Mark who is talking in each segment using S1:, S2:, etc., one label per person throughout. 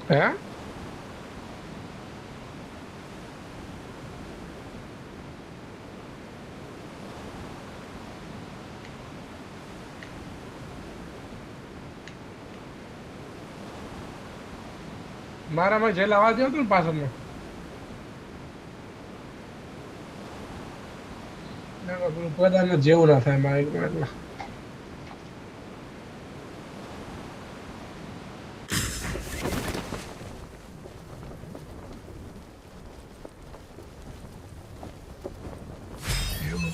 S1: હે મારામાં જેલ અવાજ આવતો ને પાછળનો પેલું પ્રધાન જેવું ના થાય માઇકમાં એટલે એવું.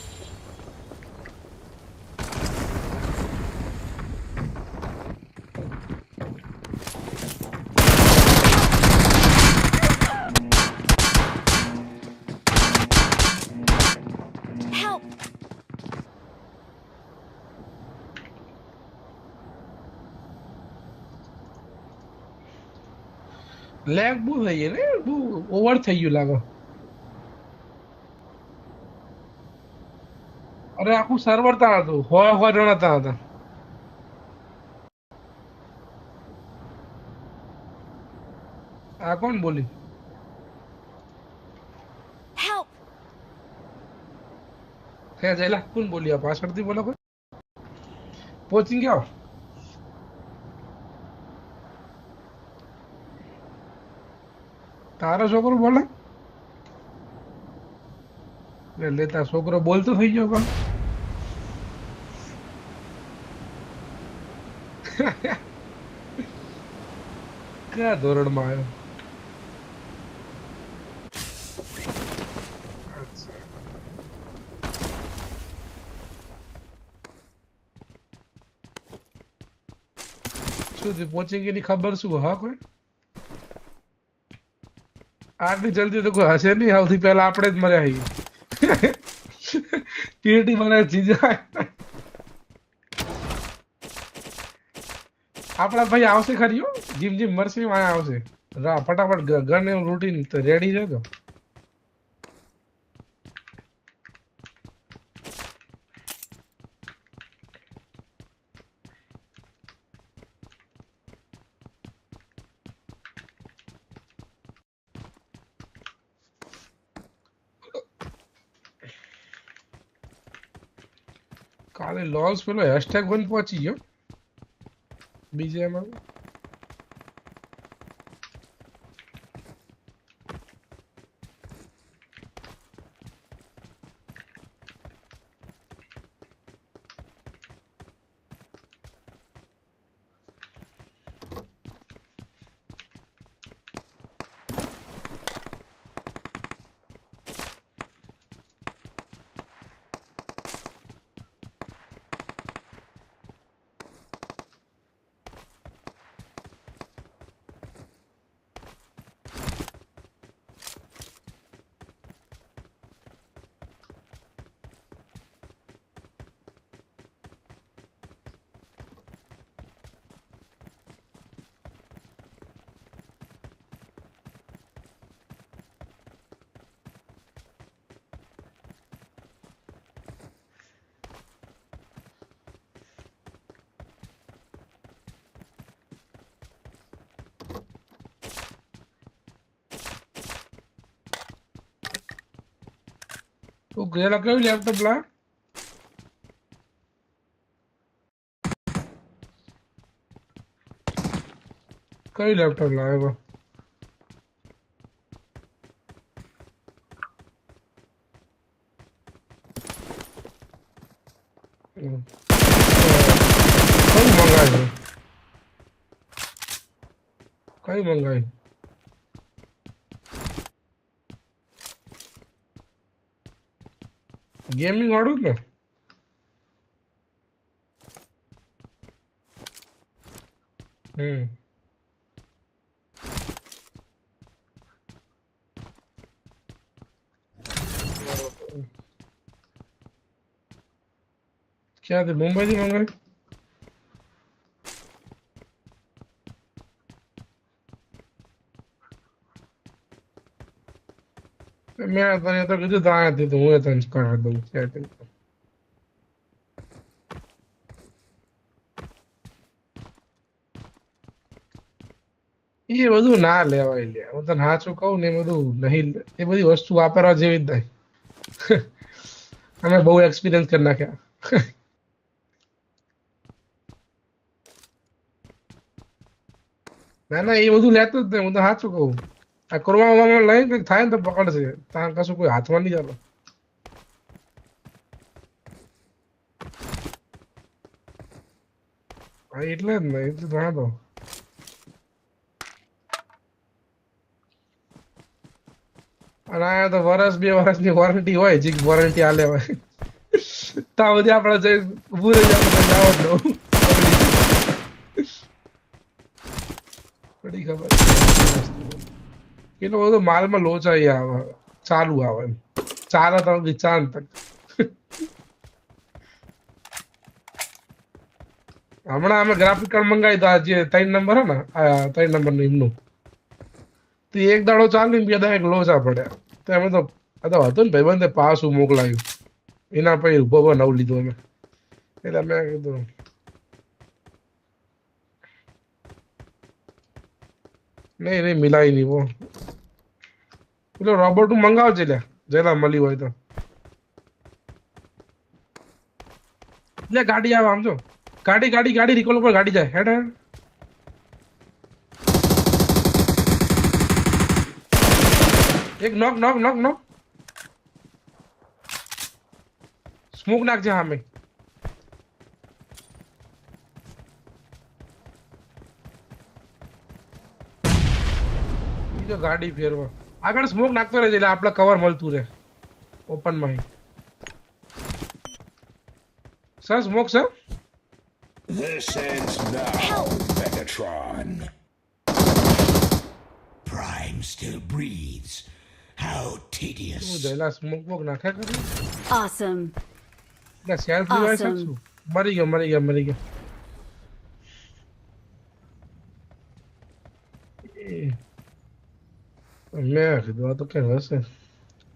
S2: Help!
S1: લેગ બહુ થઈ ગઈ ને બહુ ઓવર થઈ ગયું લાગે અરે આખું સર્વર ત્યાં હતું હોય જણા ત્યાં હતા આ કોણ બોલી
S2: Help!
S1: હે જયલા કોણ બોલી આ પાછળથી બોલો કોઈ પહોંચી ગયો તારો છોકરો બોલે એટલે તારો છોકરો બોલતો થઈ ગયો પણ કયા ધોરણમાં આવ્યો અચ્છા શું થયું પહોંચી ગઈ ખબર શું હા કોઈ આટલી જલ્દી તો કોઈ હશે નહીં સૌથી પહેલા આપણે જ મર્યા છીએ ટીટી મને જીજા આપણા ભાઈ આવશે ખરી હો જીમ જીમ મરશે વાયા આવશે ફટાફટ ગન રૂટીન રેડી છે તો કાલે લોલ્સ પેલો હેશટેગ 1 પહોંચી ગયો બીજે એમાં તું ગયેલા કયું લેપટોપ લા કયું લેપટોપ લાવ્યો કયું મંગાવ્યું કયું મંગાવ્યું ગેમિંગ વાળું ને હમ ક્યાંથી મુંબઈથી મંગાવ્યું મેં તને તો કીધું તો આયાથી તો હું તને કરાવી દઉં setting. એ બધું ના લેવાય લે, હું તને સાચું કહું ને, એ બધું નહીં એ બધી વસ્તુ વાપરવા જેવી જ નહીં. અમે બહુ એક્સપિરિયન્સ કરી નાખ્યા. ના ના એ બધું લેતું જ નહીં, હું તો સાચું કહું. આ કરવામાં લઈને કંઈક થાય ને તો પકડશે, ત્યાં કશું કોઈ હાથમાં નહીં ચાલો. હા એટલે જ ને, એટલે ઘણા તો અને આ તો વર્ષ 2 વર્ષની વોરંટી હોય, જે વોરંટી આલે હોય ત્યાં બધી આપણે જઈ ઉભું રહી જાય જવા જ દઉં. પડી ખબર એટલો બધો માલમાં લોચાઈ આવે, ચાલુ આવે એમ. ચાલે તો બી ચાંદ તક. હમણાં અમે ગ્રાફિક કાર્ડ મંગાવી તો આ જે 3 નંબર હે ને, આ 3 નંબરનું એમનું, તો એક દાડો ચાલી ને 2 દાડા એક લોચા પડ્યા. તો અમે તો આ તો હતું ને ભાઈબંધે પાછું મોકલાયું, એના પછી ઉભો નવું લીધું અમે. એટલે મેં કીધું નહીં નહીં મિલાય નહીં. વો પેલો રોબોટ મંગાવજે લે, જેલા મળી હોય તો. લે ગાડી આવે આમ જો, ગાડી ગાડી ગાડી રિકોલ ઉપર ગાડી જાય. હેડ હેડ. એક નોક નોક નોક નોક. સ્મોક નાખજે સામે. બીજો ગાડી ફેરવા આગળ સ્મોક નાખતો રહેજે એટલે આપણે કવર મળતું રહે ઓપન માં. Sir smoke sir.
S3: This ends now, Megatron. Prime still breathes. How tedious.
S1: જયલા સ્મોક બોક નાખે કરે.
S2: Awesome.
S1: એટલે સેલ્ફ રિવાઇવ
S2: Awesome.
S1: શકશું. મરી ગયો મરી ગયો મરી ગયો. મેં કીધું આ તો ક્યાં હશે.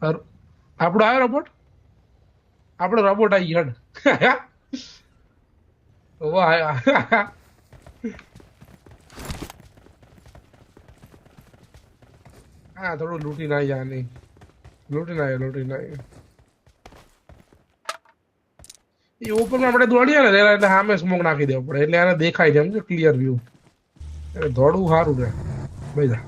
S1: આપણો આવ્યો રોબોટ, આપણો રોબોટ આવી ગયો. વાહ હા થોડું લૂંટી ના જા નહીં, લૂંટી ના લૂંટી ના. એ ઓપનમાં આપણે દોડીએ ને એટલે સામે સ્મોક નાખી દેવો પડે, એટલે એને દેખાય છે સમજો, ક્લિયર વ્યૂ. એટલે દોડવું સારું રહે ભાઈ.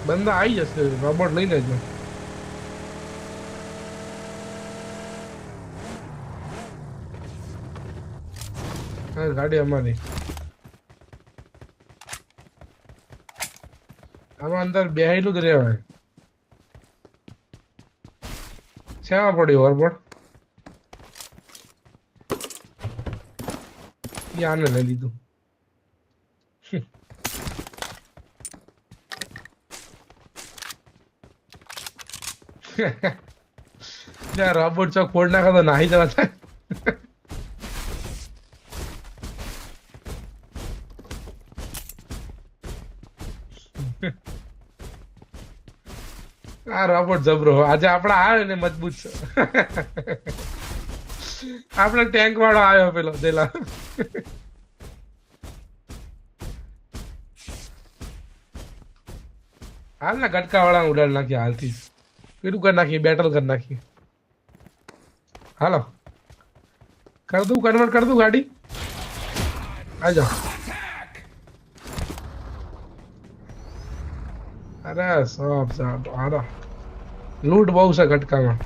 S1: બંદા આવી જશે, રોબોટ લઈ લેજો. હા ગાડી અમારી આમાં અંદર બેહેલું જ રહેવાય. શેમાં પડ્યું રોબોટ? આને લઈ લીધું. રોબોટ ચોક ફોડ નાખો તો નાહી જવા થાય. આ રોબોટ જબરો આજે આપડા આવ્યો ને મજબૂત છે. આપડે ટેન્ક વાળો આવ્યો પેલો જેલા. હાલ ને ગટકા વાળા ઉડાડ નાખી હાલથી, પેલું કરી નાખી, બેટલ કરી નાખી. હાલો કર દઉં, કન્વર્ટ કર દઉં ગાડી. આ જાઓ. અરે સાપ સાપ હારો લૂંટ બહુ છે ગટકામાં.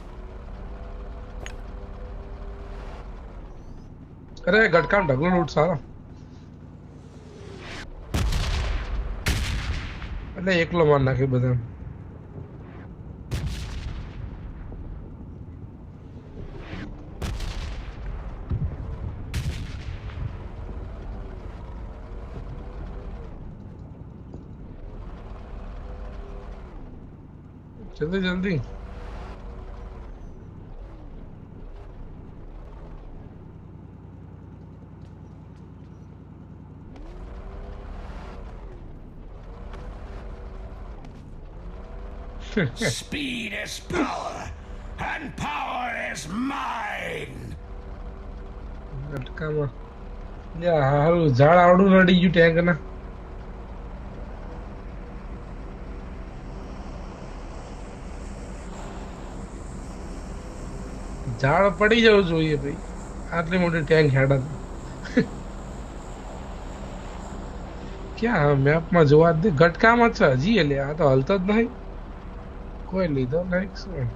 S1: અરે ગટકામાં ઢગલો લૂંટ સારો, એટલે એકલો માર નાખે બધા. જલ્દી જલ્દી.
S3: Speed is power, and power is mine.
S1: ગટકામાં હારું ઝાડ આવડું નડી ગયું ટેન્ક ના ઝાડ પડી જવું જોઈએ ભાઈ આટલી મોટી ટેન્ક હેડા ક્યાં મેપમાં જોવા દે ગટકામાં છે હજી એટલે આ તો હલતો જ નહીં કોઈ લીધો નહીં શું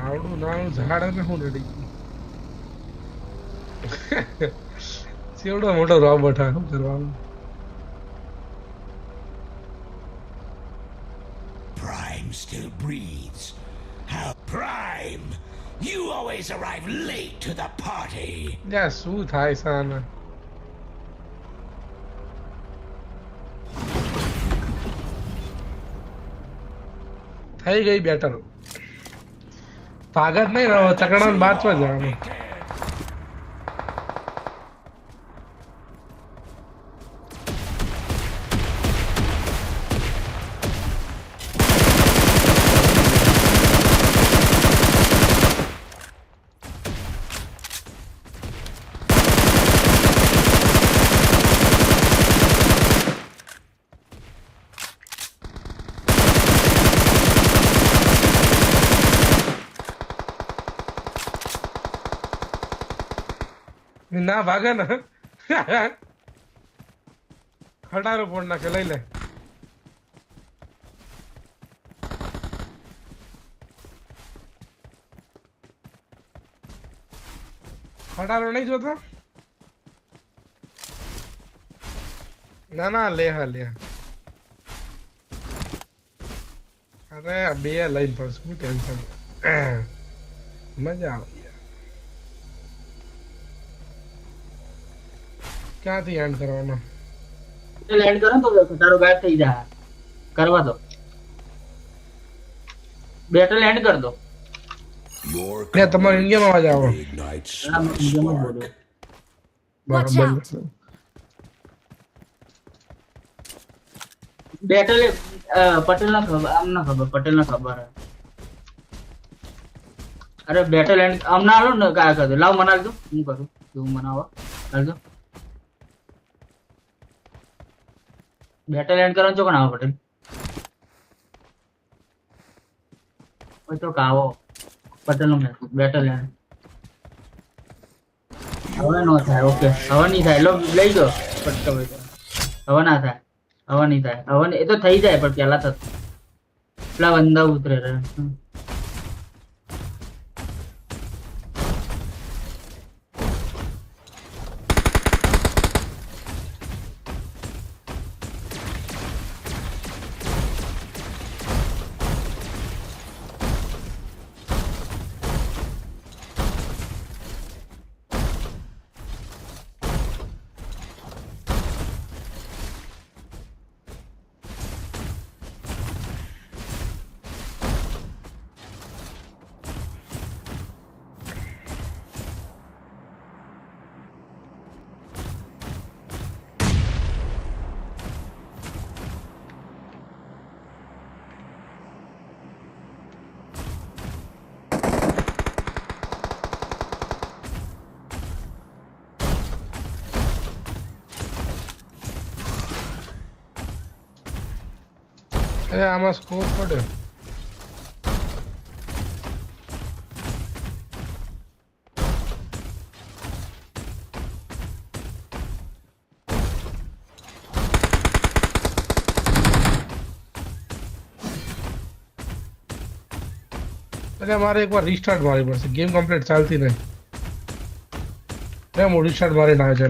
S1: આવડું નાનું ઝાડ ને હું નડી સેવડો મોટો રોબોટ આ શું કરવાનું
S3: Prime still breathes. How Prime! You always arrive late to the party.
S1: યા શું થાય છે આને થઈ ગઈ બેટર તાકાત નહીં રહ્યો ચકડા બાચવા જવાનું ના ભાગે ને ખટારો ફોડ નાખે લઈ લે ખટારો નહીં જોતો ના ના લે હા લે અરે બે લઈને પડશે શું ટેન્શન મજા આવે ક્યાંથી એન્ડ કરવાનો
S4: લેન્ડ કરો તો તારો ગાયબ થઈ જાય કરવા દો બેટલ એન્ડ કર દો
S3: Your
S1: લે તમારે ઇન્ડિયામાં અવાજ આવો
S3: ignites
S4: આ ઇન્ડિયામાં બોલો
S2: Watch
S1: બરાબર
S2: out.
S1: છે.
S4: બેટલ પટેલ ના ખબર આમ ના ખબર પટેલ ના ખબર હે. અરે બેટલ એન્ડ આમ ના આલો ને કા કર દો લાવ મનાલ દો હું કરું તું મનાવા કર દો બેટલ એન્ડ કરવાનું છો કોણ આવો પટેલ ઓય તો કાવો પટેલ નો બેટલ એન્ડ હવે નો થાય ઓકે હવે નહીં થાય લો લઈ ગયો પટકો હવે ના થાય હવે નહીં થાય હવે એ તો થઈ જાય પણ પેલા તો પેલા બંદા ઉતરે રે
S1: અરે આમાં સ્કોપ પડ્યો અરે મારે એકવાર રીસ્ટાર્ટ મારવી પડશે ગેમ કમ્પ્લીટ ચાલતી નહીં હું રીસ્ટાર્ટ મારીને આવે છે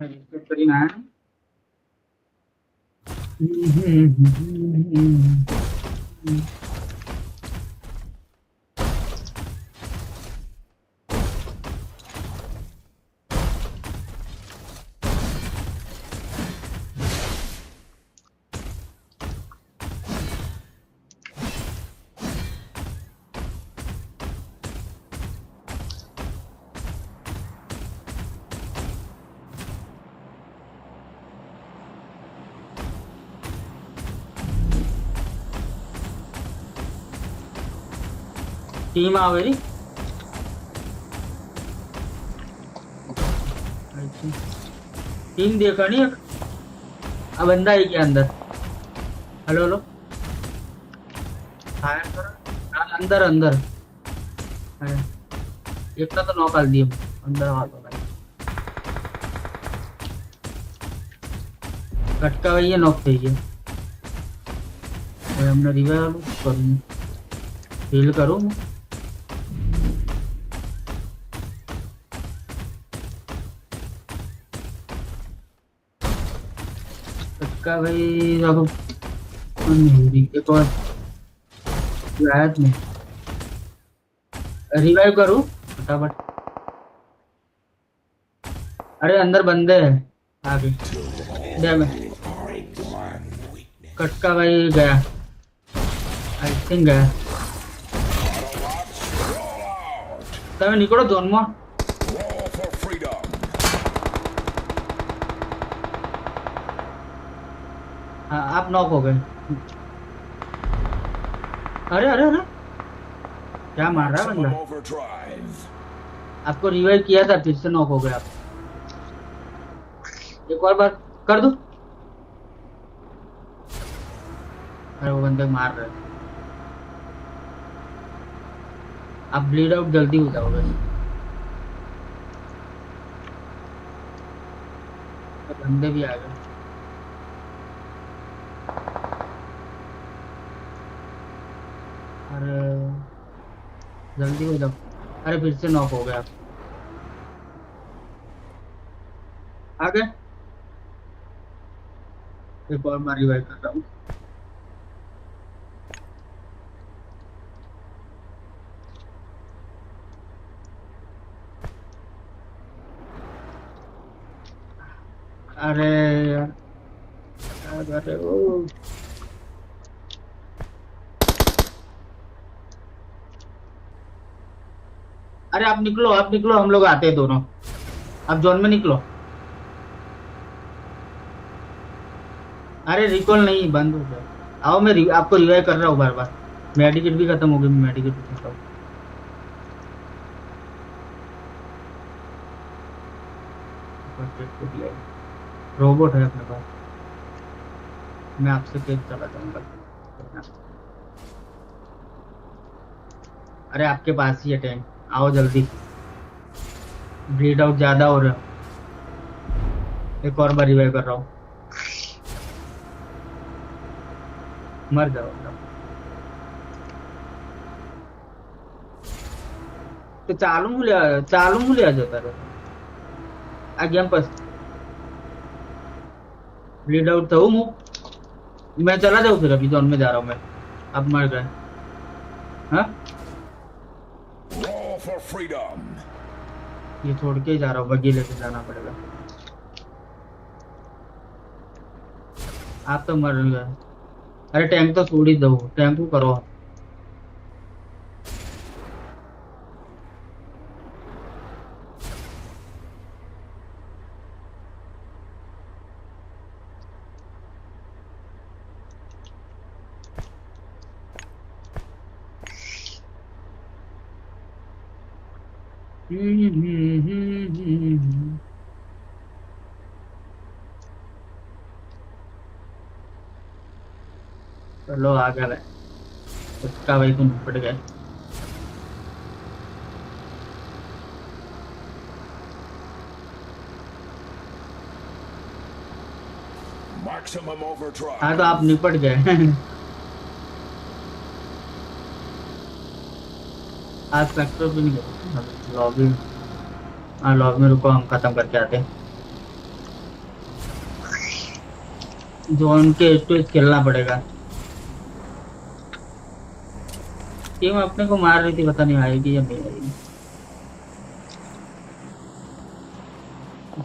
S4: करी ना टीम आवे री टीम देखा नहीं अब बंदा है क्या अंदर हेलो हेलो फायर करो हाँ, अंदर अंदर है। एक का तो नॉक दिए अंदर आ गया भाई कटका भाई ये नॉक चाहिए हमने रिवाइव करूँ हील करूँ कटका भाई अब एक और रायत में रिवाइव करूँ फटाफट अरे अंदर बंदे हैं आगे कटका भाई गया आई थिंक गया તમે નીકળો ઝોનમાં हाँ आप नॉक हो गए अरे अरे अरे क्या मार रहा है बंदा आपको रिवाइव किया था फिर से नॉक हो गए आप एक और बार कर दो अरे वो बंदे मार रहे आप ब्लीड आउट जल्दी हो जाओगे तो बंदे भी आ गए अरे जल्दी हो जाओ अरे फिर से नॉक हो गया आप आ गए एक और बार रिवाइव कर रहा हूँ अरे यार अरे ओ अरे आप निकलो हम लोग आते हैं दोनों आप जोन में निकलो अरे रिकॉल नहीं बंद हो गया आओ मैं आपको रिवाइव कर रहा हूँ बार बार मेडिकेट भी खत्म हो गई मेडिकेट भी खत्म रोबोट है अपने पास मैं आपसे तेज चला जाऊंगा अरे आपके पास ही है टैंक आओ जल्दी ब्लीड आउट ज्यादा हो रहा है एक और बार रिवाइव कर रहा हूँ मर जाओ तो चालू मूल्य आ जाता है आ गया बस ब्लीड आउट था मुँह मैं चला जाऊँ फिर अभी जोन में जा रहा हूँ मैं अब मर गए हाँ ये छोड़ के जा रहा हूँ बग्गी लेके जाना पड़ेगा आप तो मर गए अरे टैंक तो छोड़ ही दो टैंक को करो चलो आ गए उसका भाई तुम पड़ गए हाँ तो आप निपट गए आज फैक्टर भी नहीं गए लॉबी हाँ लॉबी में रुको हम खत्म करके आते हैं जोन के तो खेलना पड़ेगा। टीम अपने को मार रही थी, पता नहीं आएगी या नहीं आएगी।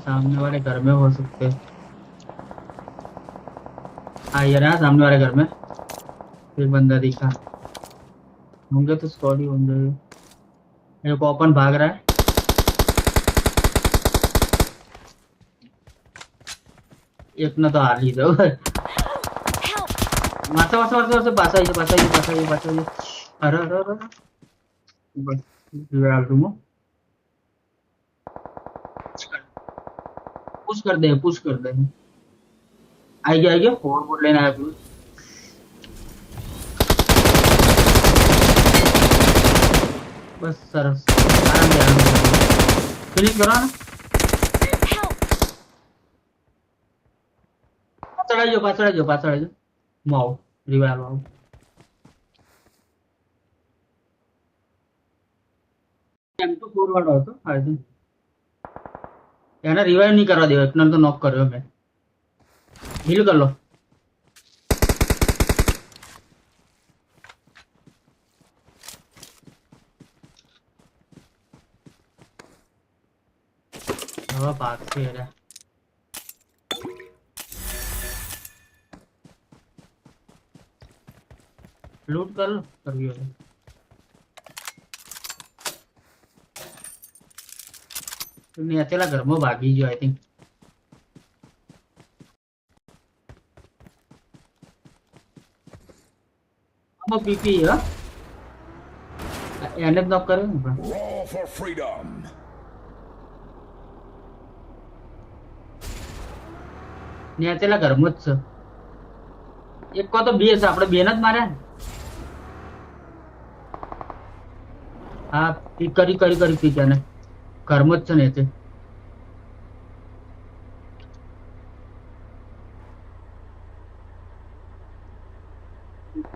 S4: सामने वाले घर में हो सकते हैं। हाँ यार, यहाँ सामने वाले घर में एक बंदा दिखा। होंगे तो स्क्वाड ही होंगे। मेरे को ओपन भाग रहा है। एक ना तो हार ही दो। मारता मारता मारता मारता पास आइए, पास आइए, पास आइए, पास आइए। अरे अरे अरे, बस यार तुम पुश कर दे, पुश कर दे। आइए आइए, फोर बोल लेना है अपनी। बस सरस, आराम से आराम से फिनिश करो ना। पास चढ़ाइए, पास चढ़ाइए। माओ रिवाइव आओ। M2 4 वाला हो तो आई थिंक यार ना, रिवाइव नहीं करवा दियो, इतना तो नॉक कर रहे हो। मैं हील कर लो। हवा भाग से है। लूट कर लो कभी वाले। नहीं अकेला घर में भागी जो आई थिंक। हम पीपी है एनएफ नॉक करे।
S3: Roar for freedom.
S4: नहीं अकेला घर में छ। एक को तो बीएस આપણે બેન જ માર્યા ને। હા પી કરી પી ગયા ને ઘરમાં જ છે ને તે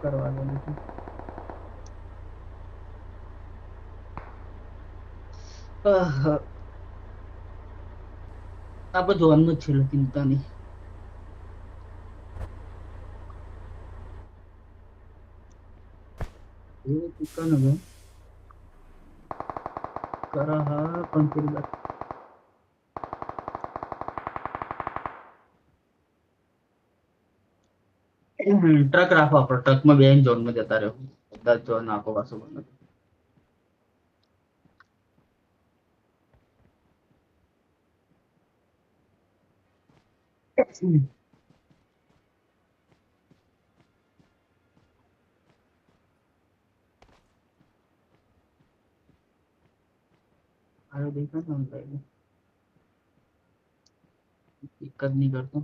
S4: કરવા દો નથી। આ બધું જોવાનું જ છે, ચિંતા નહીં। ये चिकन है करा है पण फिर ट्रक રાખો આપણે ટ્રકમાં બેન ઝોનમાં જતા રહ્યો બધા ઝોન નાખો પાછો બને। अरे देखा ना हम पहले दिक्कत नहीं करता।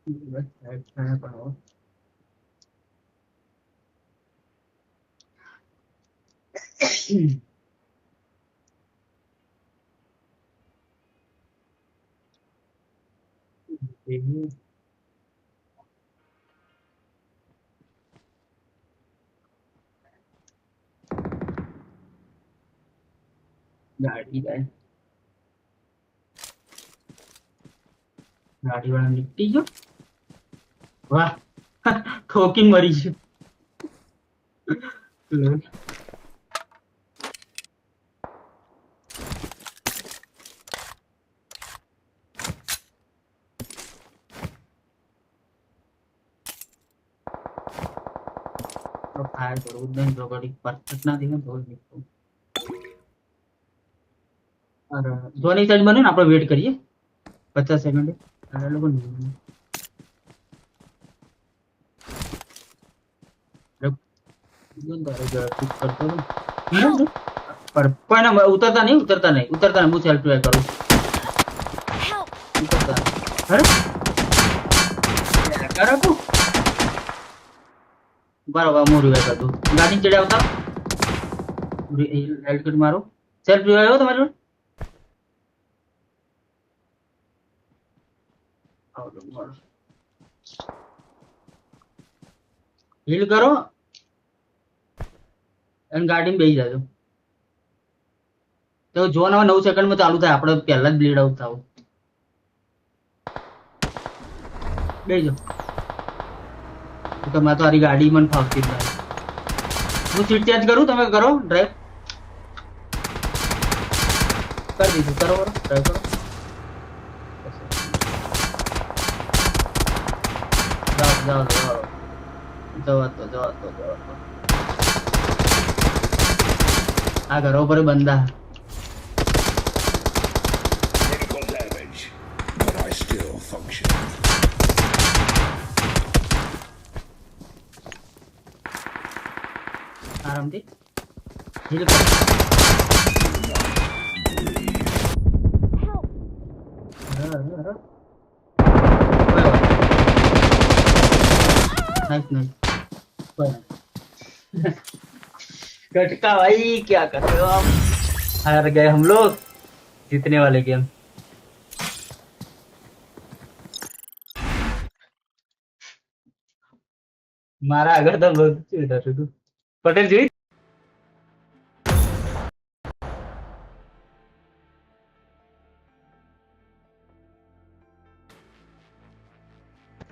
S4: बस अच्छा है पढ़ाओ। गाड़ी है, गाड़ी वाला निपटी जो वाह ठोकी मरी जो। तो फायर करो उधर जो गाड़ी परफेक्ट ना दिखे तो निकलो। और दोनों साइड बने ना, आप वेट करिए 50 सेकंड। अरे लोगों ने करता हूँ पर कोई ना उतरता नहीं, उतरता नहीं, उतरता नहीं। मुझे हेल्प ट्राई करूँ उतरता नहीं। अरे करा तू बराबर मोर रिवाइव कर दो। गाड़ी चढ़ा होता हेल्प कर मारो। सेल्फ रिवाइव हो तुम्हारे હીલ કરો અને ગાડીમાં બેસી જાજો તો જોન હવે 9 સેકન્ડમાં ચાલુ થાય આપણે પહેલા જ બ્લીડ આઉટ થાવ બેસજો તો મેં તો આરી ગાડી મને ફાવતી જ નથી હું સીટ ચેન્જ કરું તમે કરો ડ્રાઈવ કરી દીધું કરો ડ્રાઈવ કરો જાઓ આ ઘરો પર બંધા
S3: Critical damage, but I still function.
S4: આરામથી હીલ કરો नाइस गटका भाई क्या कर रहे हो आप हार गए हम लोग जीतने वाले गेम मारा अगर तो बहुत इधर से पटेल जी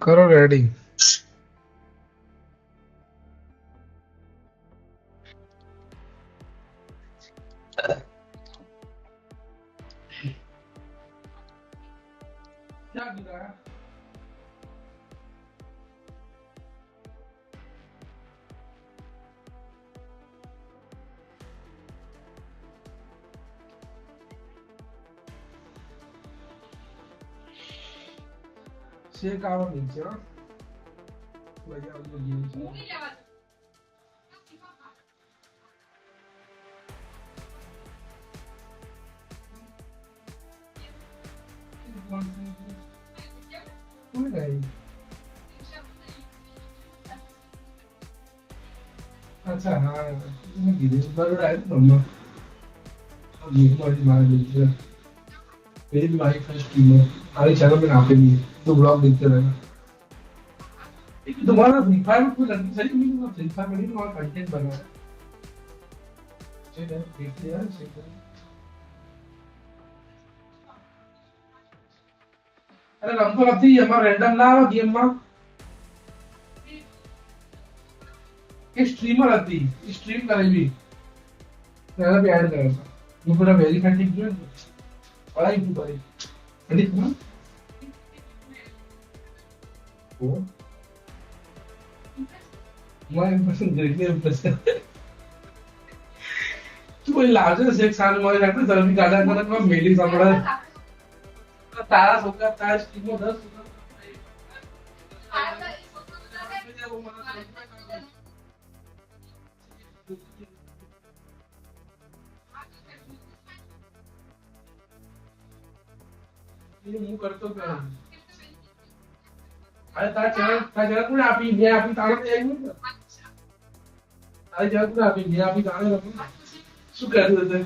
S1: करो रेडी क्या गिरा है शेक आवर नीचे हाँ लगे आप लोग ये कोई नहीं अच्छा हाँ मैं गिरे पर आए तो मम्मा अब ये हमारी मार लीजिए मेरी भी वाइफ है स्ट्रीमर हमारे चैनल में आते नहीं तो ब्लॉग देखते रहना एक तुम्हारा फ्री फायर में कोई लड़की सही नहीं हुआ फ्री फायर में नहीं तुम्हारा कंटेंट बना है चल यार देख लिया चेक कर अरे रंगो रती हमारा रैंडम ना हो गेम में ये स्ट्रीमर आती स्ट्रीम करेगी मैंने भी ऐड करा था ये पूरा वेरीफाइड लिख दिया पढ़ाई क्यों करी एडिट ना वो मैं इंप्रेशन देखने इंप्रेशन तू कोई लार्जर से एक साल में रहता है तभी गाड़ा करना मैं मेली सामने तारा सोचा तारा स्ट्रीम में 10 ये मुंह करतो क्या अरे तारा कोण आपी मैं आपी तारा ते आई नहीं अरे जरा कोण आपी मैं आपी तारा रखो શું કરી દે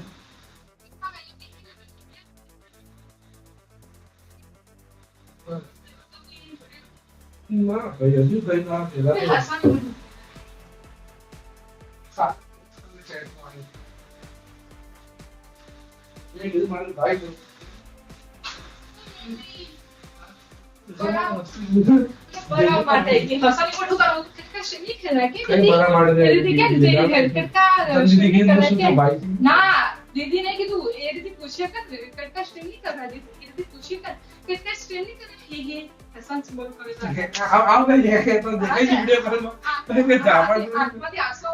S1: ના ભાઈ હજુ કઈ ના પેલા તો ये किधर मारे भाई तो
S2: बड़ा माटे की हसानी पडू करू कितका शनी खेळा की
S1: काही बरा मारे दे
S2: दीदी क्या कितका
S1: दीदी की तो भाई
S2: ना दीदी ने कि तू ये दीदी पूछे कर कितका स्ट्रीम नहीं कर रहा दीदी पूछे कर कितका स्ट्रीम नहीं कर रही है हसन से बोल करे
S1: आओ गई है तो देखा वीडियो पर मैं जापा
S2: आत्महत्या आसो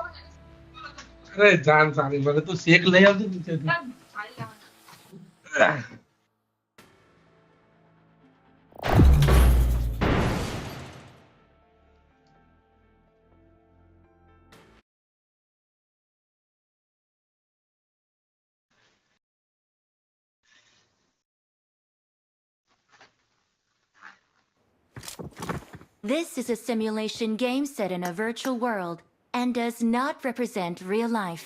S1: अरे जान साली बोले तू सेक ले आओ नीचे
S5: This is a simulation game set in a virtual world and does not represent real life.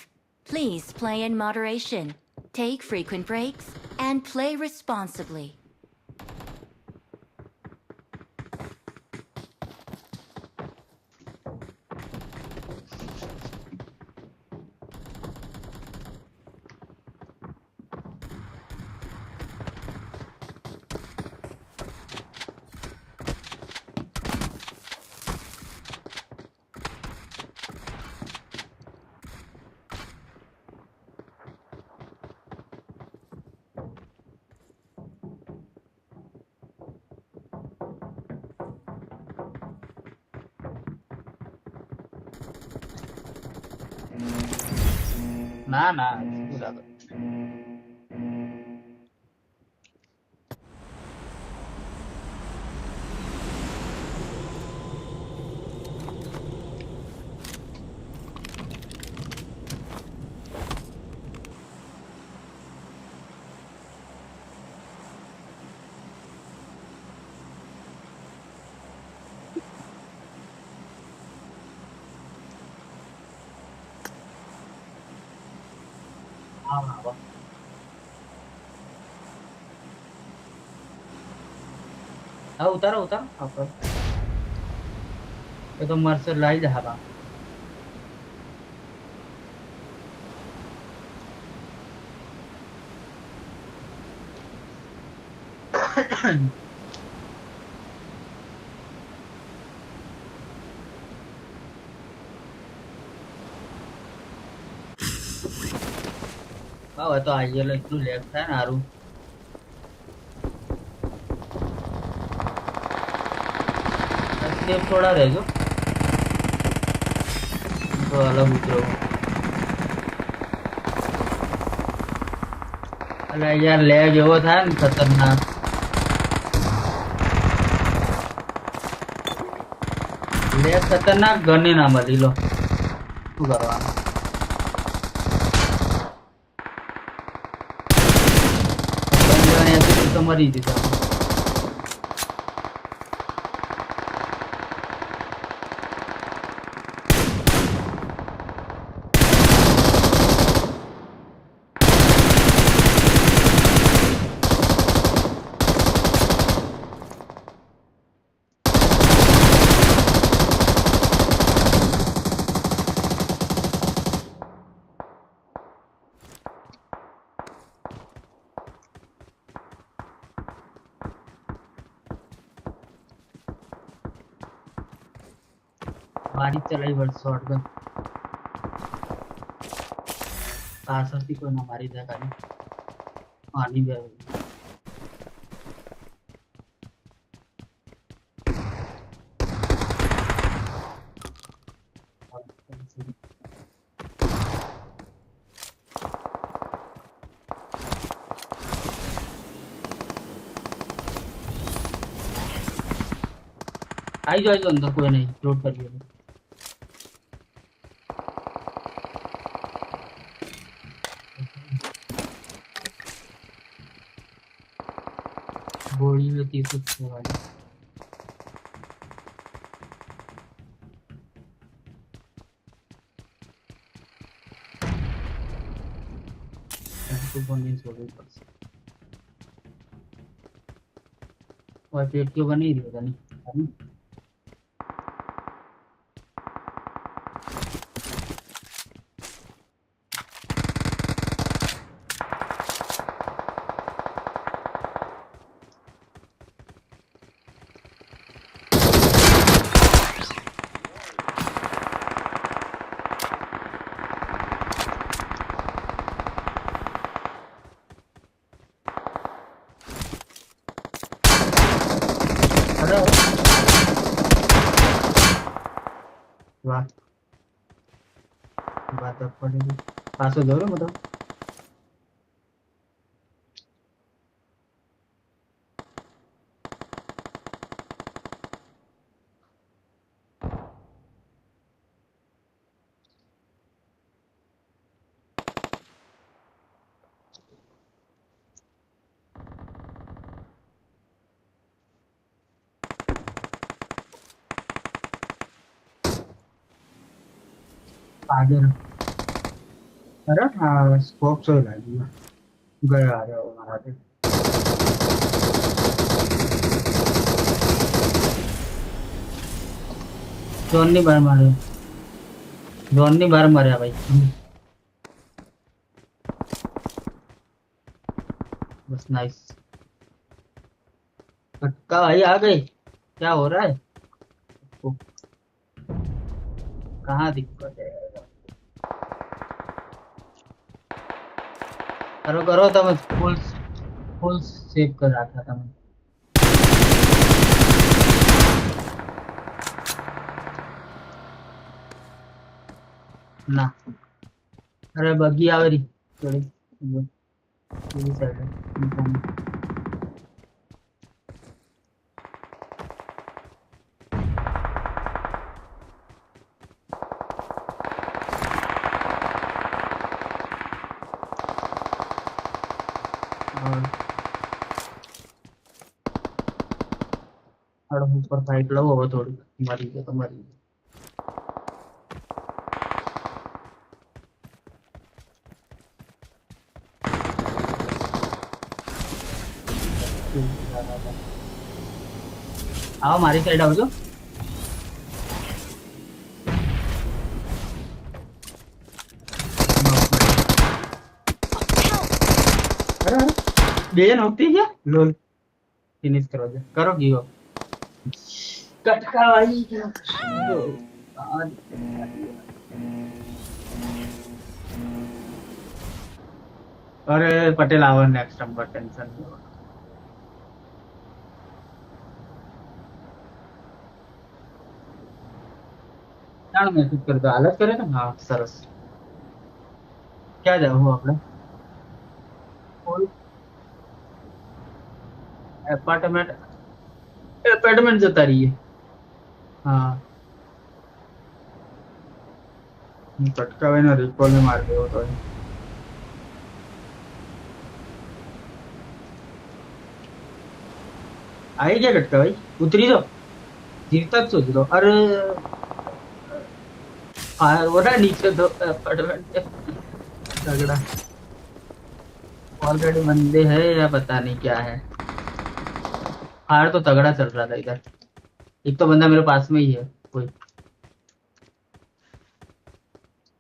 S5: Please play in moderation, take frequent breaks, and play responsibly.
S4: ના ના બરાબર. હા હા હા ઉતારો ઉતારો આપણે એ તો મરસર લાવી દે હા હવે તો આઈએ એટલું લેગ થાય ને હારું સ્ટેપ થોડા રહેજો તો અલગ ઉતરો અલે યાર લેગ એવો થાય ને ખતરનાક લેગ ખતરનાક ગને ના મળી લો શું કરવાનું તો મરી દીધા બારી ચલાવી વર્ષ શોટગન પાછળથી કોઈ ના મારી દે ખાલી પાણી બે आई जाओ अंदर कोई नहीं लोड कर लिया गोली में 30 वाली तो बनी सोलह परसेंट और पेट क्यों बनी रही है नहीं वाह बात अब पड़ेगी पासो दो रे मतलब आगे अरे हाँ स्कोप से लगी गया आ रहा हमारा पे जोनी बार मारे भाई बस नाइस कटका भाई आ गई क्या हो रहा है कहाँ दिक्कत है करो करो तब फुल सेव कर रखा था मैं ना अरे बग्गी आवे रही थोड़ी ये साइड है और ऊपर फाइट लो वो थोड़ी मरी गई तो मरी गई आओ हमारी साइड आओ जो
S1: अरे अरे
S4: बेन होती है क्या लोल फिनिश करो जा करो गिव अप कटका भाई अरे Patel our next number tension नहीं होगा ચાલો મેસેજ કરતો હાલત કરે ને હા સરસ ક્યાં જાવ આપણે એપાર્ટમેન્ટ એપાર્ટમેન્ટ જતા રહીએ હા કટકાવે ને રિકોલ ને માર દેવો તો आई क्या कटका भाई उतरी जाओ जीता तो सोच लो अरे फायर हो रहा है नीचे तो अपार्टमेंट तगड़ा ऑलरेडी बंदे हैं या पता नहीं क्या है फायर तो तगड़ा चल रहा था इधर एक तो बंदा मेरे पास में ही है कोई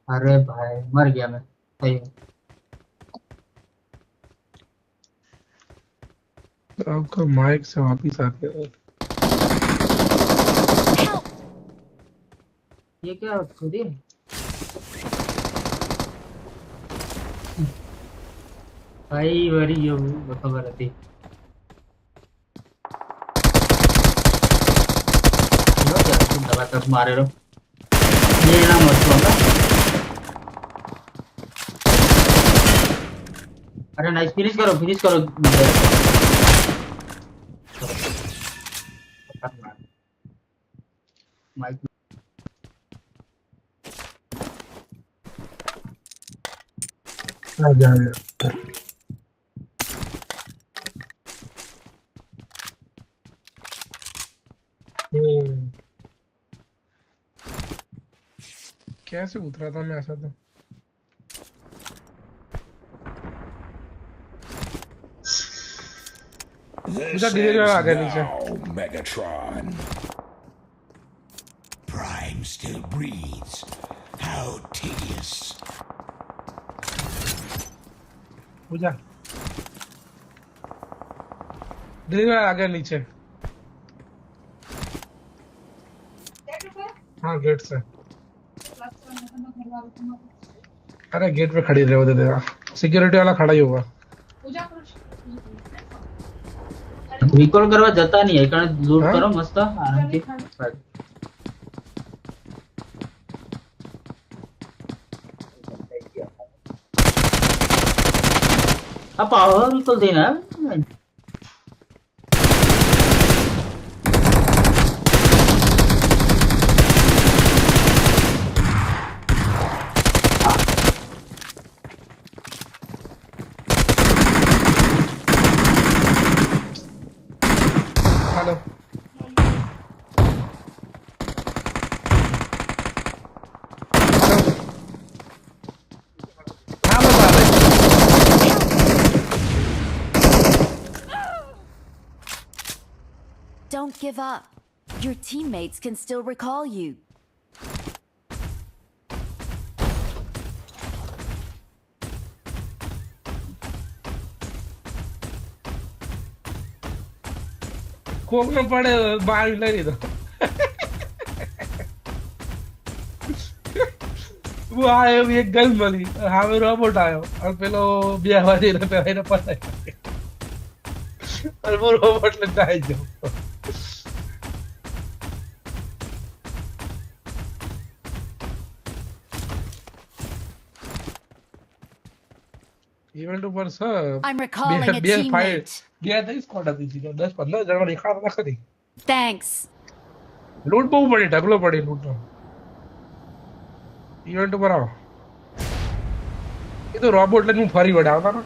S4: अरे भाई मर गया मैं सही में
S1: आपका माइक से वापिस आ गया
S4: ये क्या खुद ही भाई वरी यो खबर थी दबा तक मारे रो ये ना मत होगा अरे नाइस फिनिश करो माइक
S1: आ गया कैसे उतरा था मैं ऐसा तो
S3: This
S1: Usa धीरे-धीरे
S3: ends
S1: आ गया नीचे
S3: now, Megatron. Prime still breathes. How tedious.
S1: पूजा धीरे आ गया नीचे हाँ गेट से अरे गेट पे खड़ी रहे देगा सिक्योरिटी वाला खड़ा ही होगा
S4: रिकॉल करवा जता नहीं है कारण लूट
S1: हाँ?
S4: करो मस्त आराम से अब पावर तो देना
S1: हेलो हाँ बता रहे
S5: Don't give up. Your teammates can still recall you.
S1: Coke में पड़े बाहर लगी तो वो आयो एक गन मली हमें रोबोट आयो और पेलो ब्याहवादी ने पे पता है और वो रोबोट ले जाए जो ઇવેન્ટ ઉપર સર
S5: I'm recalling a
S1: બે ફાઇટ
S5: teammate.
S1: ગયા થઈ સ્કોડ હતી જી 10-15 જણા દેખાતા હતા ખરી.
S5: Thanks.
S1: લૂંટ બહુ પડી, ઢગલો પડી લૂંટનો. ઇવેન્ટ ઉપર આવો. એ તો રોબોટ લઈને હું ફરી વળે આવતા ને.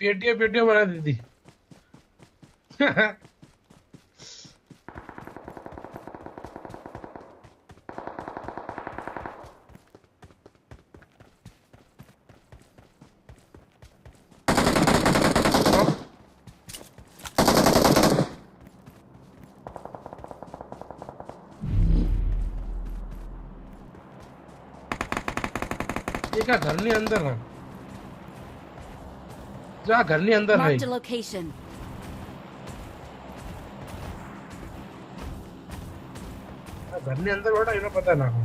S1: पेटियां बना दी थी. ये क्या घर नहीं अंदर है जो आ घर नहीं अंदर है
S5: Marked a location.
S1: घर नहीं अंदर बैठा इन्हें पता ना हो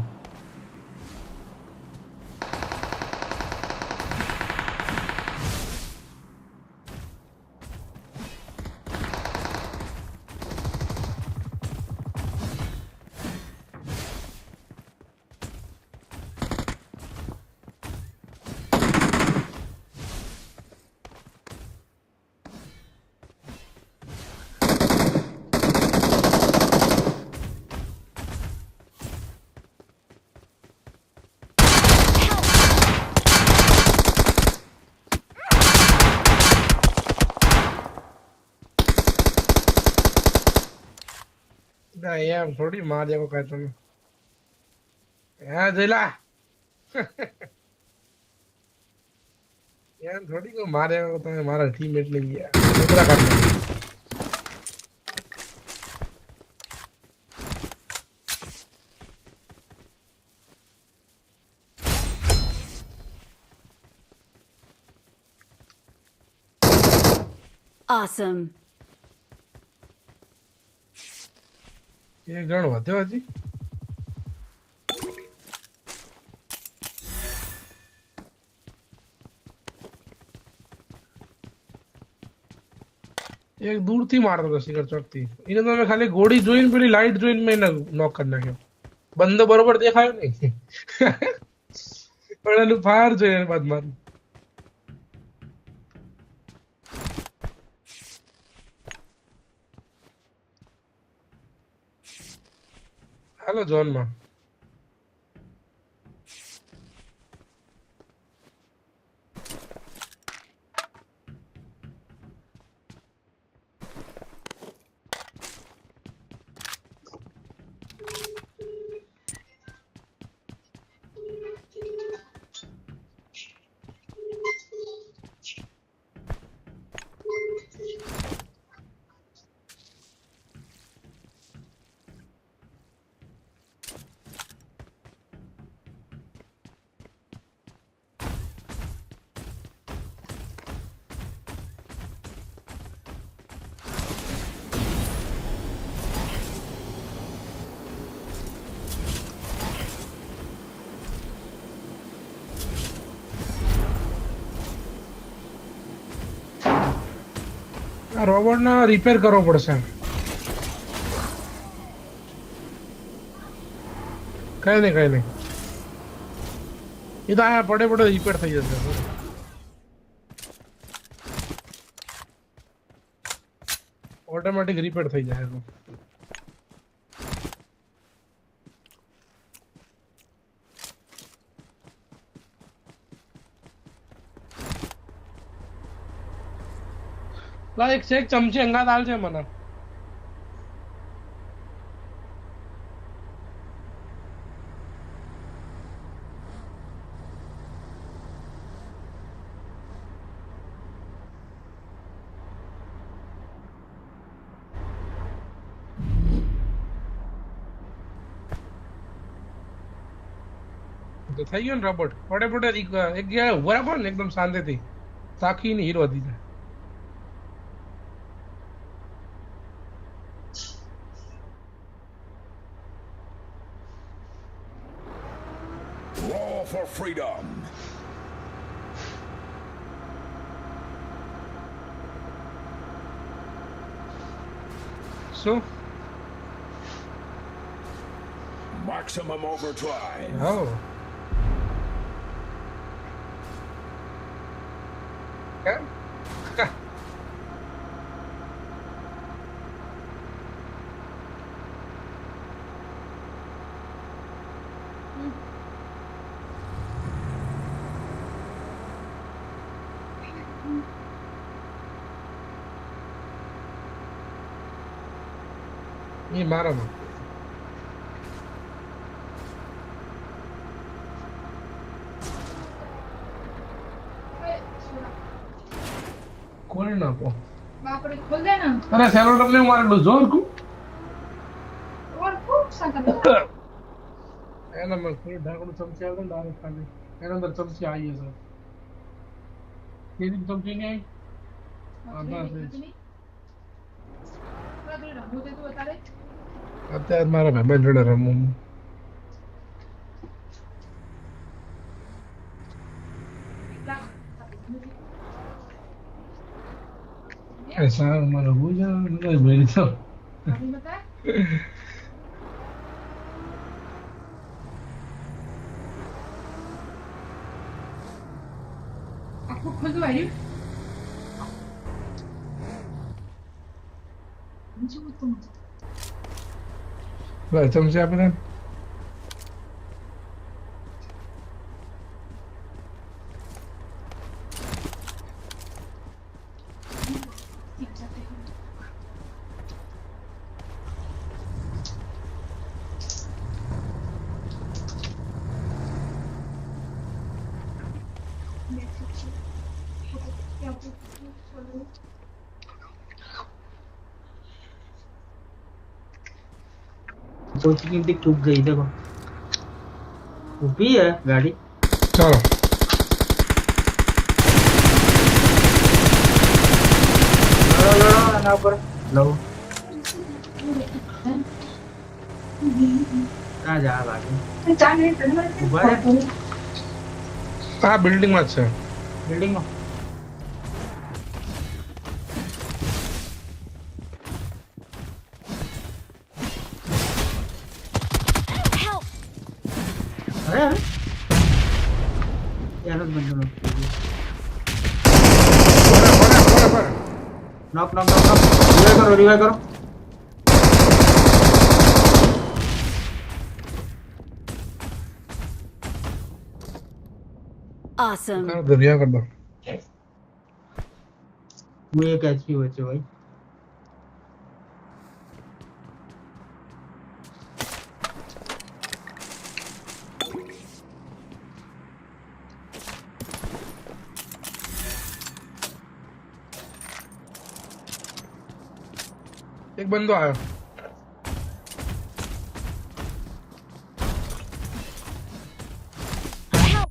S1: ये हम थोड़ी मार दिया को कहते हैं यार जिला यार थोड़ी को मारे को तो हमारा टीममेट नहीं है दूसरा करना
S5: Awesome.
S1: एक जन होते हो जी एक दूर थी मारता था शिखर चौक थी इन्हें तो मैं खाली गोड़ी જોઈને પેલી લાઈટ જોઈને મેં નોક કરી નાખ્યો બંદો બરોબર દેખાયો નહીં પણ એનું ફાયર જોઈને બાદ મારી हेलो जॉन मां આ રોબોટ ના રિપેર કરવો પડશે કઈ નહીં એ તો આ પડે પડે રિપેર થઈ જશે ઓટોમેટિક રિપેર થઈ જાય એનો. લા એક શેક ચમચી અંગાત આલ છે મને. તો થઈ ગયો ને રોબોટ ફટાફટ એક જગ્યાએ ઉભા રાખો ને એકદમ શાંતિથી તાકીને હીરો વધી જાય.
S3: Roar for freedom.
S1: શું
S3: Maximum overdrive.
S1: હા કેમ એ મારામાં ખોલી નાખો.
S2: बाप रे खोल देना
S1: અરે સેલો તમને મારેલું જોર કુ
S2: और खूब सा करना
S1: એના માં થોડી ઢાંકણું ચમચી આવે ને ડાયરેક્ટ ખાલી એના અંદર ચમચી આવી છે. કેદી ચમચી નહીં આવી બસ એ જ.
S2: रमू दे तू बता रे
S1: અત્યારે મારા ભાઈ જોડે રમું. સારું મારે પૂજા ભાઈ તો
S2: अभी बता आपको खुद आई मुझे वो तुम
S1: ભાઈ ચમચી આપી દે.
S2: सीख जाते हैं क्या
S4: सोची की टूट गई देखो ऊपी है गाड़ी
S1: ચાલો
S4: लड़ो लड़ो एना पर लो कहाँ जा भागे
S2: जाने
S4: ऊपर है
S1: આ બિલ્ડિંગ માં જ છે.
S4: बिल्डिंग में
S5: Help!
S4: अरे अरे यार बंदो लो
S1: બરાબર.
S4: Knock knock knock knock revive करो
S5: Awesome.
S1: દરિયા કર દો.
S4: मुझे एक एचपी बचे भाई
S1: એક બંદો આવ્યો.
S5: Help!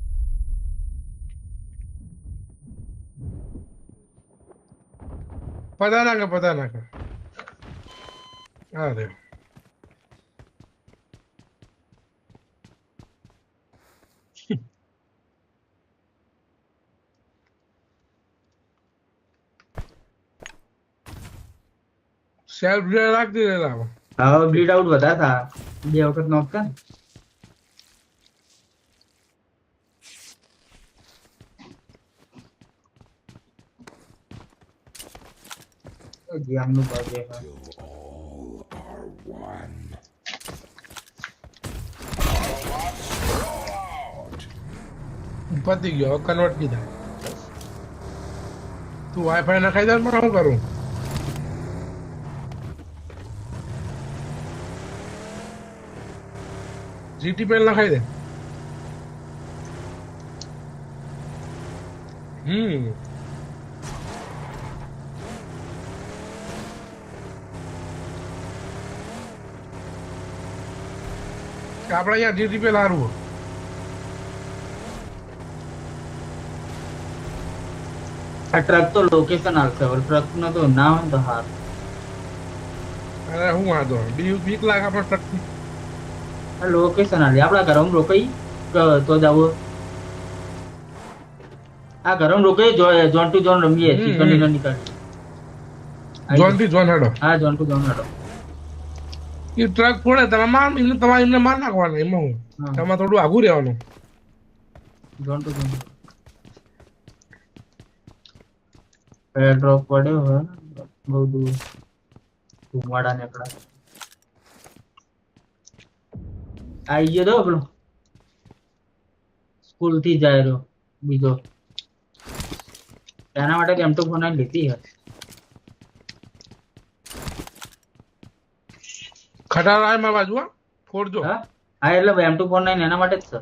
S1: પતા નાખે. હા રે સેલ્ફ રાખ દીધેલા.
S4: हाँ ब्लीड आउट बता था ये वक्त नॉक का ગેમનું બગ છે.
S3: Are one.
S1: પતી ગયો કન્વર્ટ કીધા તું વાઈફાઈ નખાઈ દે પણ શું કરું જીટીપીએલ નખાઈ દે આપણે અહીંયા જીટીપીએલ હારવું
S4: આ ટ્રક તો લોકેશન આવશે, હવે ટ્રક નો તો ના હોય તો હાર.
S1: અરે હું વાંધો બીક લાગે આપણે ટ્રકથી
S4: આ લોકેશન આલે આપણા ઘરમાં રોકાઈ તો જાવ. આ ઘરમાં રોકાઈ જોન ટુ જોન રમીએ ચિકન ડિનર નીકળ.
S1: જોન થી જોન હેડો
S4: હા જોન ટુ જોન હાડો.
S1: એ ટ્રક ફોડે તમે માર એમને માર નાખવાના એમાં હું
S4: હા.
S1: તમારે થોડું આઘું રહેવાનું
S4: જોન ટુ જોન ડ્રોપ પડ્યો હોય બહુ દૂર ધુમાડા નીકળ્યા. આઈ ગયો તો પેલો સ્કૂલ થી જાય રહ્યો બીજો, તેના માટે એમ તો ફોન લીધી હે.
S1: ખટારા આવે મારા બાજુ હા ફોડજો
S4: હા હા એટલે M249 એના માટે જ છે.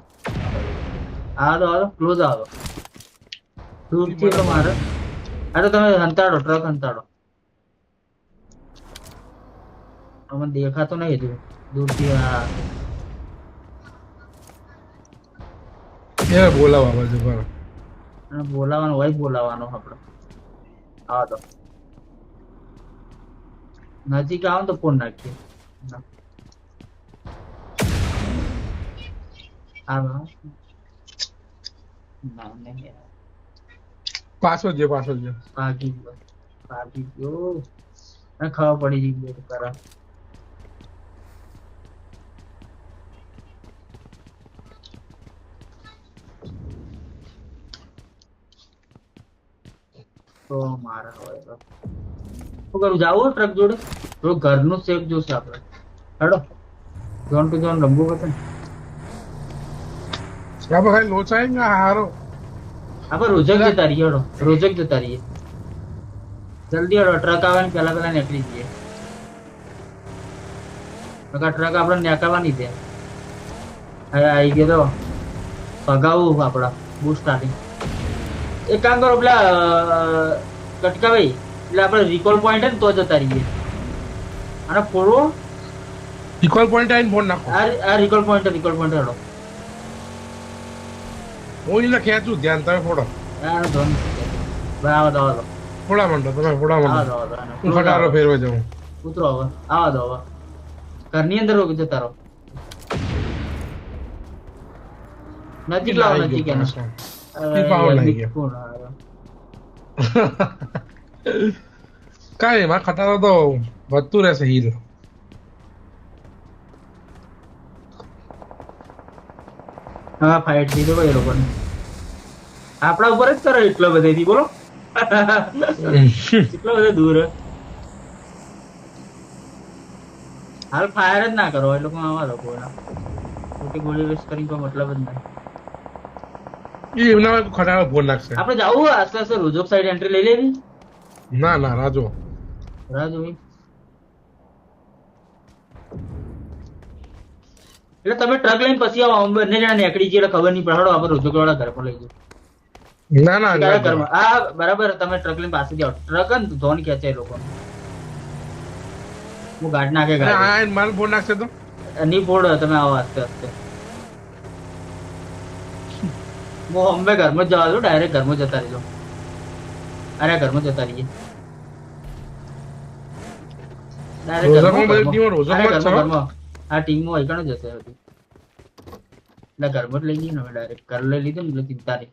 S4: આવો ક્લોઝ આવો દૂરથી તો મારે. આ તો તમે હંતાડો ટ્રક હંતાડો, તમને દેખાતો નહીં હજુ દૂરથી.
S1: એ બોલાવા બાજુ બરાબર
S4: બોલાવાનો હોય બોલાવાનો આપડે. આવો તો નજીક આવો તો ફોન નાખીએ.
S1: પાછળ જે
S4: ભાગી ગયો મને ખબર પડી ગઈ કરા. તો મારા હોય તો શું કરું, જાવું ટ્રક જોડે થોડું ઘરનું સેફ જોશે આપણે. હેડો જોન ટુ જોન રમવું પડશે ને.
S1: આપણે ખાલી લોચાઈ હારો
S4: આપણે રોજક જતા રહીએ. હેડો રોજક જતા રહીએ જલ્દી. હેડો ટ્રક આવે ને પેલા નીકળી જઈએ. ટ્રક આપણે નીકળવાની છે. હવે આવી ગયો તો ભગાવું આપડા બૂસ્ટ સ્ટાર્ટિંગ. એક કામ કરો પેલા કટકા ભાઈ એટલે આપણે રિકોલ પોઈન્ટ ને તો જતા રહીએ અને ફોડવો.
S1: રિકોલ પોઈન્ટ આવીને ફોન નાખો.
S4: આ રિકોલ પોઈન્ટ હેડો.
S1: હું એને ખેંચું ધ્યાન તમે ફોડો ફોડા માંડો તમે ફોડા માંડો હું ખટારો ફેરવા જાઉં.
S4: ઉતરો હવે આવા દો. હવે ઘરની અંદર રોકી જતા રહો. નજીક લાવો નજીક એને.
S1: કઈ એમાં ખટારો તો વધતું રહેશે હીલ.
S4: હા ફાઇટ થઈ તો એ લોકોને આપણા ઉપર જ કરે એટલો બધેથી બોલો. એટલો બધો દૂર હાલ ફાયર જ ના કરો એ લોકો આવા લોકો ખોટી ગોળી વેસ્ટ કરી કોઈ મતલબ જ નહીં.
S1: એમના ખટારો ફોન નાખશે.
S4: આપણે જાવું આસ્તે આસ્તે રોજોક સાઈડ એન્ટ્રી લઈ લેવી.
S1: ના રાજો
S4: એટલે તમે ટ્રક લઈને પછી આવો. બંને જણા નીકળી જઈએ ખબર નહીં પડે. આપણે રોજોક વાળા ઘર પર લઈ જઈએ.
S1: ના
S4: ઘરમાં હા બરાબર. તમે ટ્રક લઈને પાસે જાઓ. ટ્રક ને ધોન ખેંચે એ લોકો. હું ગાડી નાખે ગાડી
S1: માલ ફોન નાખશે તો
S4: નહીં ફોડ. તમે આવો આસ્તે આસ્તે. હું અમે ઘરમાં જ જવા દો. ડાયરેક્ટ ઘરમાં જતા રહીજો. અરે ઘરમાં જતા રહીએ. આ ટીમમાં એકણ જ હશે એટલે ઘરમાં જ લઈ જઈએ ને. હવે ડાયરેક્ટ ઘર લઈ લીધું ને એટલે ચિંતા નહીં.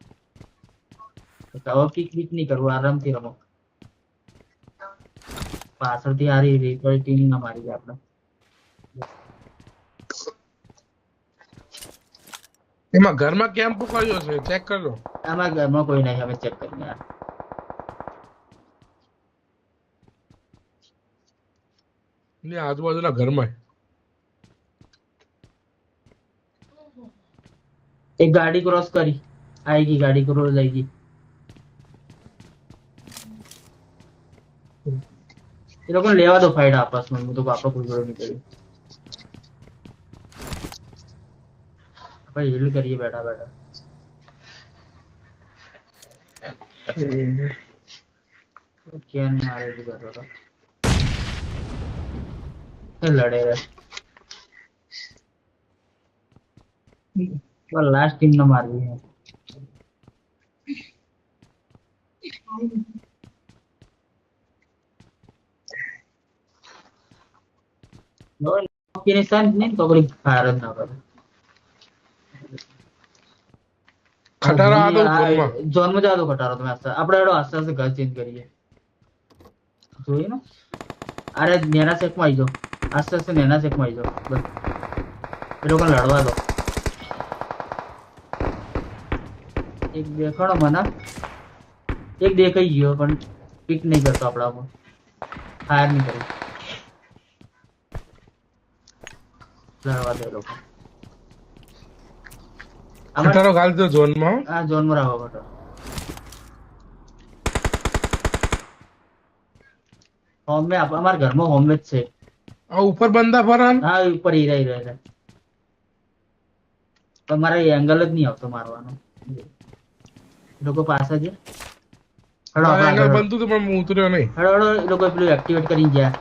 S4: હવે પીક બીક નહીં કરવું. આરામથી રમો. પાછળથી હારી રિકવરી ટીમ ના મારી જાય આપણે.
S1: એમાં ઘરમાં કેમ્પ કર્યો છે ચેક કરજો.
S4: આમાં ઘરમાં કોઈ નહીં. અમે ચેક કરીને યાર
S1: એની આજુબાજુના ઘરમાં
S4: एक गाड़ी क्रॉस करी आएगी गाड़ी क्रॉस जाएगी ये लोग लेवा दो फाइट आपस में मुझे तो पापा कुछ जरूरत नहीं करी भाई हिल करिए बैठा बैठा क्या नहीं मारे भी कर रहा था ये लड़े रहे लास्ट टीम ने मार दी है અફઘાનિસ્તાન નહીં તો કોઈ ભારત ના કરે
S1: ખટારા આ તો ઝોનમાં
S4: ઝોન માં જાવ તો ખટારો તમે આપણે એડો આસ્તે આસ્તે ઘર ચેન્જ કરીએ જોઈએ ને અરે નેના સેક માં આવી જાઓ આસ્તે આસ્તે નેના સેક માં આવી જાઓ બસ એ લોકોને લડવા દો એક દેખાડો મને એક દેખાઈ ગયો પણ પિક નહીં કરતો આપણામાં ફાયર નહીં કર્યું લડવા દે લોકો
S1: ખટારો ગાલ દો ઝોનમાં
S4: આ ઝોન માં રાખો બટો હોમ में हमारे घर में होम में છે
S1: આ ઉપર બંદા ફરાન
S4: હા ઉપર હીરા હીરા પણ મારે એંગલ જ નહીં આવતો મારવાનો લોકો પાસે છે હડો
S1: એંગલ બનતું તો પણ ઉતર્યો નહીં
S4: હડો હડો એ લોકો પેલું એક્ટિવેટ કરીને ગયા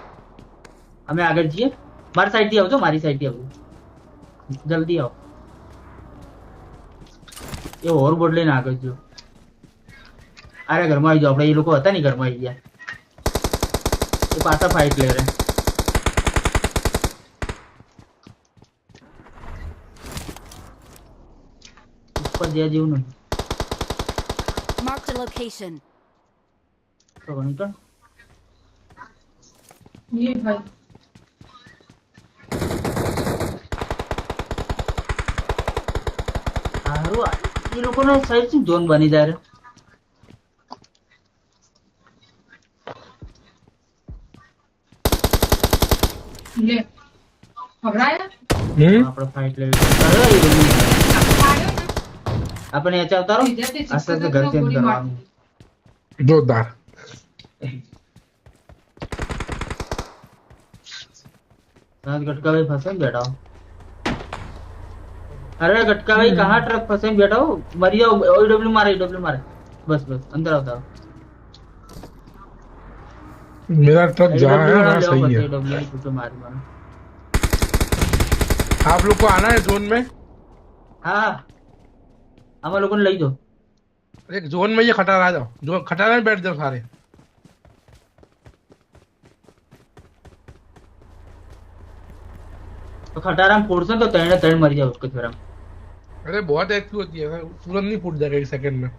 S4: અમે આગળ જઈએ મારી સાઈડ થી આવજો મારી સાઈડ થી આવજો જલ્દી આવો એ ઓવરબોર્ડ લઈને આગળ જો અરે ઘરમાં આવી જાઓ આપણે એ લોકો હતા ને ઘરમાં આવી ગયા એ પાછા ફાઇટ લે રે ઉપર જ્યાં જેવું નહીં
S5: Mark the location.
S4: તો નીકળ
S2: ये भाई
S4: સારું એ લોકોને સાઈડ થી ઝોન બની જાય રે
S2: ले घबराया
S4: આપણે ફાઇટ લેવી અરે એ બધું.
S2: आयो ना
S4: આપણે યાચા ઉતારો
S2: इधर से
S4: આસ્તે આસ્તે ઘર ચેન્જ કરવાનું
S1: જોરદાર
S4: साथ गटका भाई फंसे में बैठा हो अरे गटका भाई कहाँ ट्रक फंसे में बैठा हो मर जाओ OW मारे बस बस अंदर आता हो
S1: मेरा ट्रक जहाँ है वहाँ सही है
S4: तो मार मारो
S1: आप लोग को आना है जोन में
S4: हाँ हमारे लोगों ने ले दो
S1: एक जोन में ये खटारा आ जाओ जो खटारा में बैठ जाओ सारे
S4: तो खटारा में फोड़ तो तैरने तैर मर जाओ उसको फिर हम
S1: अरे बहुत एक्टिव होती है तुरंत नहीं फूट जाएगा एक सेकंड में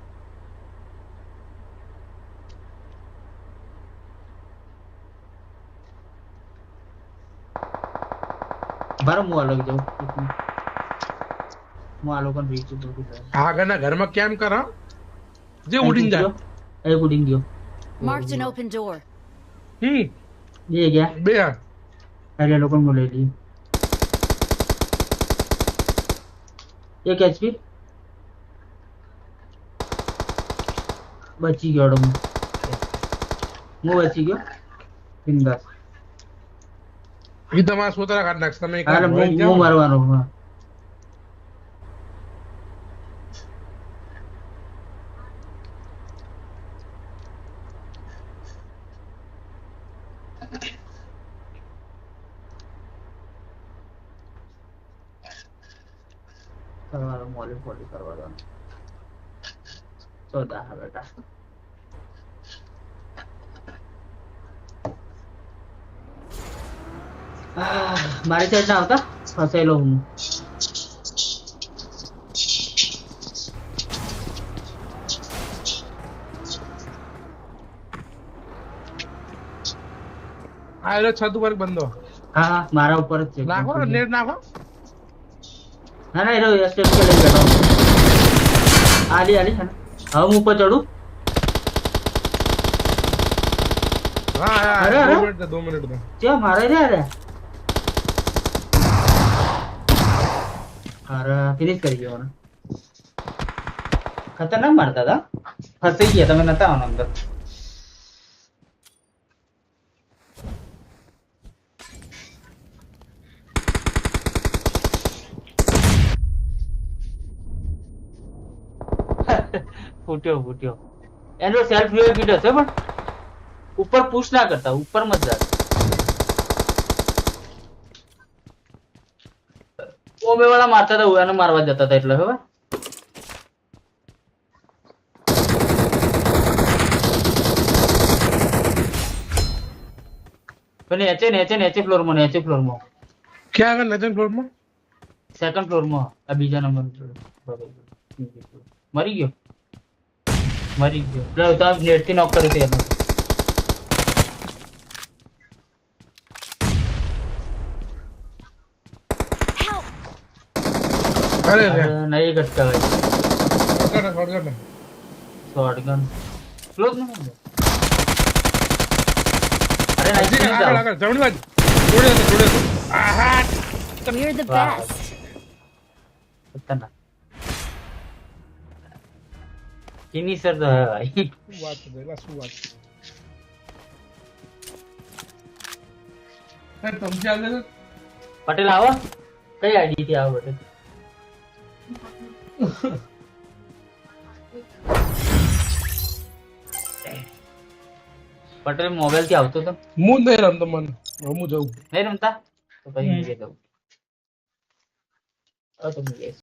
S4: बारो मुँह अलग जाओ मुँह आलो कन बीच तो
S1: आगे ना घर में कैम करा जे उड़िन जाए
S4: ए उड़िन गयो
S5: Marked an open door.
S4: ये क्या
S1: बे यार
S4: अरे लोगों को ले ली एक एचपी बची गयो डम मु बची गयो बिंदास
S1: ये तो मार सोतरा काट नाख તમે
S4: अरे मु मारવાનો हां करवालो मॉलिक फॉली करवालो तो दा बेटा મારી સાઈડ ના આવતા ફસાયેલો હું
S1: આ એનો છત ઉપર બંધો
S4: હા હા મારા ઉપર જ છે
S1: નાખો નેટ નાખો
S4: ના ના એનો સ્ટેપ કે લઈ બેઠો આલી આલી છે ને હવે હું ઉપર ચડું
S1: हाँ
S4: अरे,
S1: यार
S4: अरे।
S1: 2 मिनट था
S4: क्या मारे रे अरे अरे फिनिश कर गया ना खतरनाक मारता था फंस ही गया था मैं नता हूं अंदर ફૂટ્યો એનો સેલ્ફ રિવાઇવ કિટ હશે પણ ઉપર પુશ ના કરતા ઉપર મત જા ઓમે વાળા મારતા હતા એને મારવા જતા હતા એટલે હવે પણ નેચે ફ્લોર માં
S1: क्या अगर नेचर फ्लोर में
S4: સેકન્ડ ફ્લોર માં આ બીજા નંબર મરી ગયો લે તો નેટ થી નોક કરી દે એને
S1: अरे रे
S4: નહીં ઘટકા ભાઈ
S1: शॉटगन
S4: શોટગન ક્લોઝ ન હોય અરે
S1: जी
S4: નહીં
S1: आगे आगे जमनी बाजू जोड़े आहा
S5: You're the
S4: Wow.
S5: best.
S4: खतरनाक फिनिशर तो है भाई
S1: શું વાત છે બેલા શું વાત છે તમે ચાલે છે
S4: पटेल आवा कई आईडी थी आओ पटेल पटेल मोबाइल થી આવતો તો
S1: હું નહીં રમતો મને હું જાઉં
S4: નહીં રમતા તો પછી નીચે જાઉં આ તો